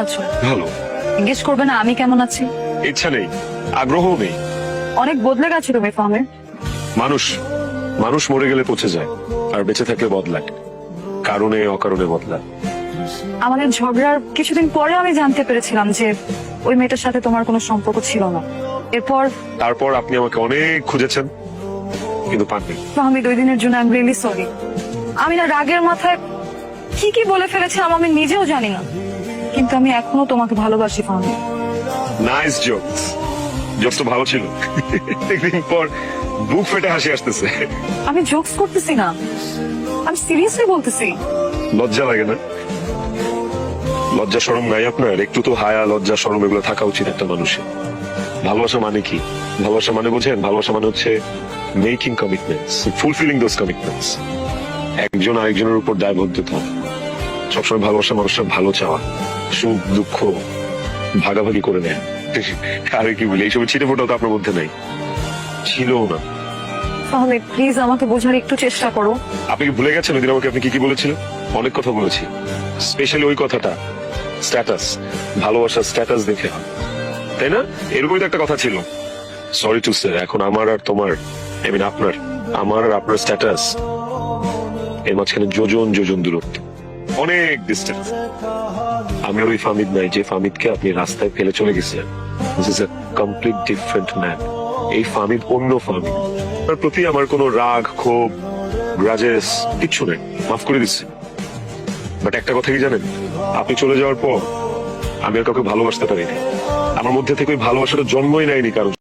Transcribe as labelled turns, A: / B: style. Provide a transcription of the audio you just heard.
A: আছো?
B: ভালো।
A: জিজ্ঞেস করবে না আমি কেমন আছি?
B: ইচ্ছা নেই, আগ্রহও নেই।
A: অনেক বদলে গেছো তুমি ফাহমেদ।
B: মানুষ মানুষ মরে গেলে পচে যায়, আর বেঁচে থাকলে বদলায়, কারণে অকারণে বদলায়।
A: আমাদের ঝগড়ার কিছুদিন পরে আমি জানতে পেরেছিলাম যে ওই মেয়েটার সাথে তোমার কোনো সম্পর্ক ছিল না। এরপর
B: তারপর আপনি আমাকে অনেক খুঁজেছেন, কিন্তু পাননি।
A: ফাহমিদ, ওই দিনের জন্য আই এম রিয়েলি সরি। আমি না রাগের মাথায় কি কি বলে ফেলেছিলাম আমি নিজেও জানি না, কিন্তু আমি এখনো তোমাকে ভালোবাসি ফাহমিদ।
B: Nice jokes. জোকস তো ভালো ছিল। একদিন পর বুক ফেটে হাসি আসতেছে।
A: আমি জোকস করতেছি না, আমি সিরিয়াসলি বলতেছি।
B: লজ্জা লাগে না? লজ্জা শরম নাই আপনার? একটু তো হায়া লজ্জা শরম এগুলো থাকা উচিত একটা মানুষের। ভালোবাসা মানে কি? ভালোবাসা মানে বোঝেন? ভালোবাসা মানে হচ্ছে making commitments, fulfilling those commitments. একজন আরেকজনের উপর দায়বদ্ধতা, সবসময় ভালোবাসা মানুষের ভালো চাওয়া, সুখ দুঃখ ভাগাভাগি করে নেয়। আরে কি বলি, এইসব ছিটে ফোটাও তো আপনার মধ্যে নাই, ছিলও না।
A: ফাহমিদ প্লিজ আমাকে বোঝার একটু চেষ্টা করো।
B: আপনি কি ভুলে গেছেন ওইদিন আমাকে আপনি কি কি বলেছিলেন? অনেক কথা বলেছি, স্পেশালি ওই কথাটা, স্ট্যাটাস, ভালোবাসার স্ট্যাটাস দেখে হয়, তাই না? এরকমই তো একটা কথা ছিল। সরি টু সে, এখন আমার আর তোমার, আই মিন আপনার, আমার আর আপনার স্ট্যাটাস এর মাঝখানে যোজন যোজন দূরত্ব, অনেক ডিস্টেন্স। আমি আর ওই ফাহমিদ নাই যে ফাহমিদকে আপনি রাস্তায় ফেলে চলে গেছেন। This is a complete different man. এই ফাহমিদ অন্য ফাহমিদ। তার প্রতি আমার কোনো রাগ ক্ষোভ গ্রাজেস কিচ্ছু নেই, মাফ করে দিচ্ছি। বাট একটা কথা কি জানেন, আপনি চলে যাওয়ার পর আমি আর কাউকে ভালোবাসতে পারিনি। আমার মধ্যে থেকে ওই ভালোবাসাটা জন্মই নেয়নি কারণ